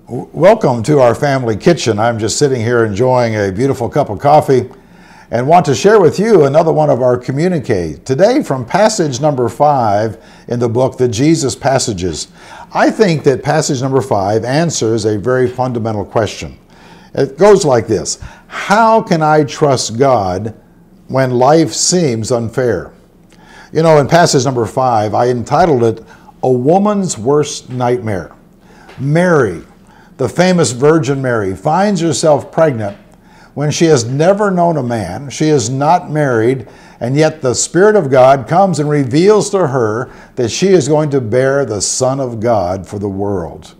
Welcome to our family kitchen. I'm just sitting here enjoying a beautiful cup of coffee and want to share with you another one of our communiques. Today from passage number 5 in the book, The Jesus Passages. I think that passage number 5 answers a very fundamental question. It goes like this: how can I trust God when life seems unfair? You know, in passage number 5, I entitled it, A Woman's Worst Nightmare. Mary, the famous Virgin Mary, finds herself pregnant when she has never known a man, she is not married, and yet the Spirit of God comes and reveals to her that she is going to bear the Son of God for the world.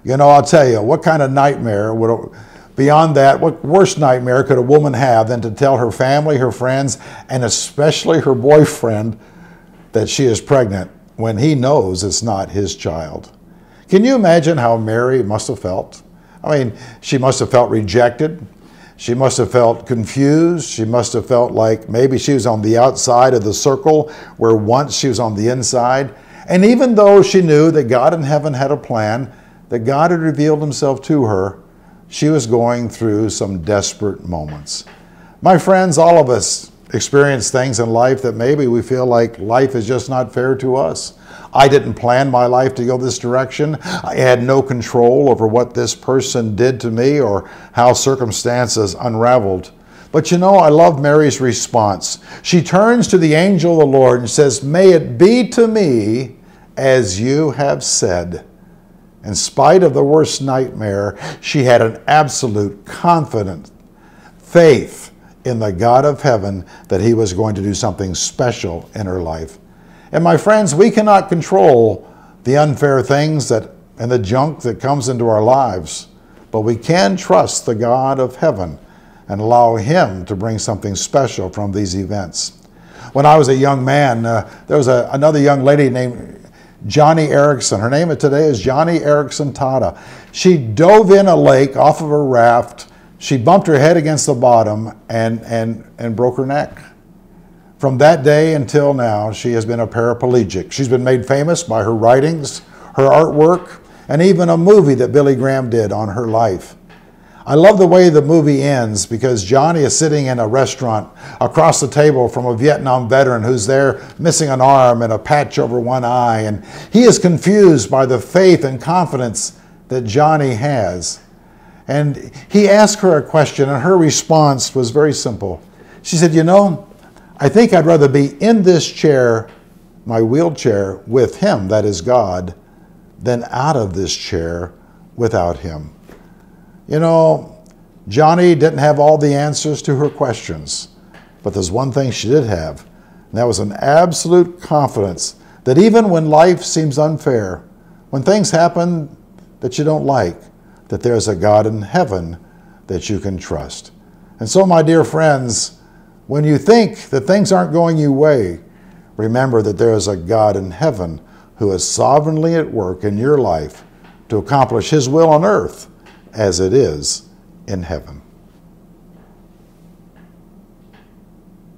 You know, I'll tell you, what kind of nightmare beyond that, what worse nightmare could a woman have than to tell her family, her friends, and especially her boyfriend that she is pregnant when he knows it's not his child? Can you imagine how Mary must have felt? I mean, she must have felt rejected. She must have felt confused. She must have felt like maybe she was on the outside of the circle where once she was on the inside. And even though she knew that God in heaven had a plan, that God had revealed himself to her, she was going through some desperate moments. My friends, all of us experience things in life that maybe we feel like life is just not fair to us. I didn't plan my life to go this direction. I had no control over what this person did to me or how circumstances unraveled. But you know, I love Mary's response. She turns to the angel of the Lord and says, "May it be to me as you have said." In spite of the worst nightmare, she had an absolute confident faith in the God of heaven that he was going to do something special in her life. And my friends, we cannot control the unfair things and the junk that comes into our lives, but we can trust the God of heaven and allow him to bring something special from these events. When I was a young man, there was another young lady named Joni Eareckson. Her name today is Joni Eareckson Tada. She dove in a lake off of a raft. She bumped her head against the bottom and broke her neck. From that day until now, she has been a paraplegic. She's been made famous by her writings, her artwork, and even a movie that Billy Graham did on her life. I love the way the movie ends because Johnny is sitting in a restaurant across the table from a Vietnam veteran who's there missing an arm and a patch over one eye. And he is confused by the faith and confidence that Johnny has. And he asked her a question, and her response was very simple. She said, "You know, I think I'd rather be in this chair, my wheelchair, with him, that is God, than out of this chair without him." You know, Johnny didn't have all the answers to her questions, but there's one thing she did have, and that was an absolute confidence that even when life seems unfair, when things happen that you don't like, that there's a God in heaven that you can trust. And so, my dear friends, when you think that things aren't going your way, remember that there is a God in heaven who is sovereignly at work in your life to accomplish his will on earth as it is in heaven.